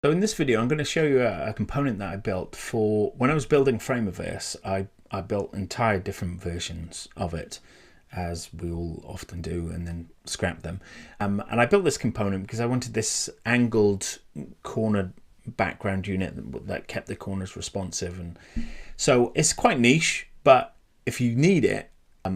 So in this video, I'm going to show you a component that I built for when I was building Framerverse. I built entire different versions of it, as we all often do, and then scrap them. And I built this component because I wanted this angled corner background unit that kept the corners responsive. And so it's quite niche, but if you need it,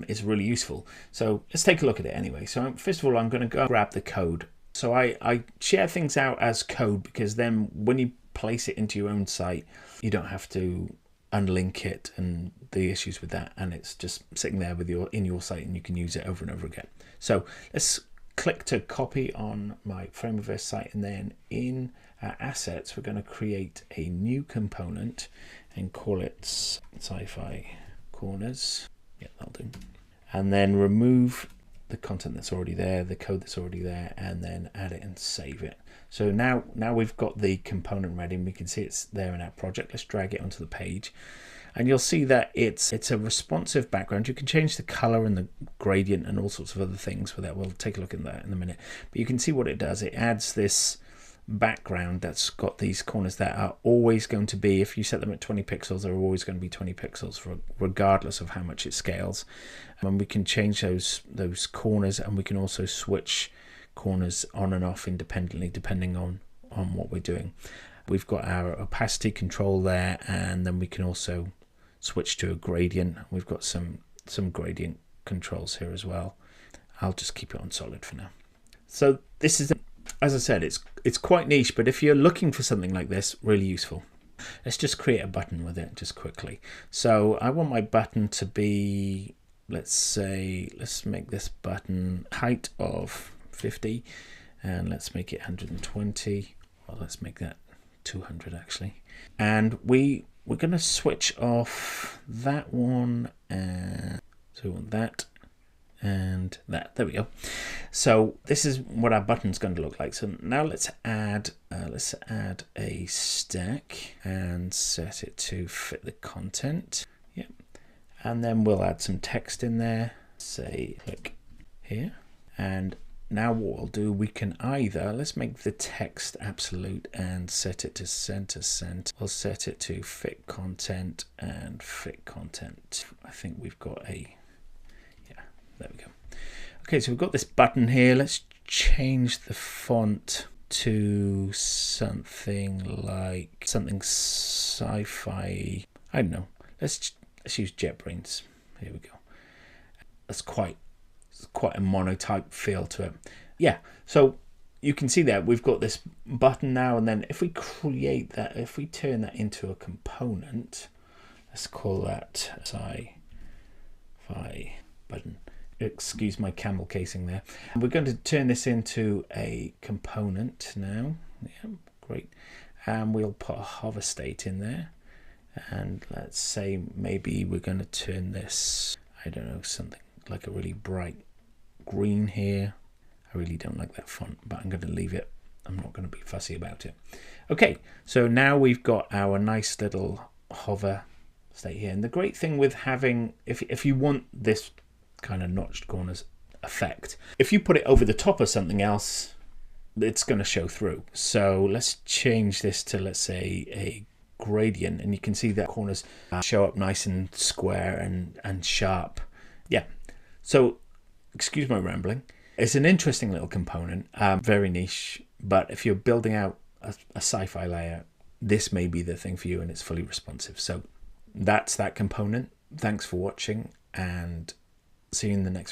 it's really useful. So let's take a look at it anyway. So first of all, I'm going to go grab the code. So I share things out as code because then when you place it into your own site, you don't have to unlink it and the issues with that, and it's just sitting there with in your site and you can use it over and over again. So let's click to copy on my Framerverse site, and then in our assets we're going to create a new component and call it Sci-Fi Corners. Yeah, that'll do. And then remove the content that's already there, the code that's already there, and then add it and save it. So now we've got the component ready and we can see it's there in our project. Let's drag it onto the page and you'll see that it's a responsive background. You can change the color and the gradient and all sorts of other things with that. We'll take a look at that in a minute, but you can see what it does. It adds this background that's got these corners that are always going to be, if you set them at 20 pixels, they're always going to be 20 pixels regardless of how much it scales. And we can change those corners, and we can also switch corners on and off independently depending on what we're doing. We've got our opacity control there, and then we can also switch to a gradient. We've got some gradient controls here as well. I'll just keep it on solid for now. So this is, as I said, it's quite niche, but if you're looking for something like this, really useful. Let's just create a button with it just quickly. So I want my button to be, let's make this button height of 50, and let's make it 120. Well, let's make that 200 actually. And we're going to switch off that one, and so we want that and that. There we go. So this is what our button's going to look like. So now let's add a stack and set it to fit the content. Yep. And then we'll add some text in there. Say click here. And now what we'll do, we can either, let's make the text absolute and set it to center. We'll set it to fit content and fit content. I think we've got there we go. Okay, so we've got this button here. Let's change the font to something like sci-fi. I don't know. Let's use JetBrains. Here we go. That's quite a monotype feel to it. Yeah. So you can see that we've got this button now, and then if we create that, if we turn that into a component, let's call that Sci-Fi button. Excuse my camel casing there. And we're going to turn this into a component now. Yeah, great. And we'll put a hover state in there. And let's say maybe we're going to turn this, I don't know, something like a really bright green here. I really don't like that font, but I'm going to leave it. I'm not going to be fussy about it. Okay, so now we've got our nice little hover state here. And the great thing with having, if you want this kind of notched corners effect, if you put it over the top of something else, it's going to show through. So let's change this to, let's say, a gradient, and you can see that corners show up nice and square and sharp. Yeah, so excuse my rambling. It's an interesting little component, very niche, but if you're building out a sci-fi layer, this may be the thing for you, and it's fully responsive. So that's that component. Thanks for watching, and see you in the next video.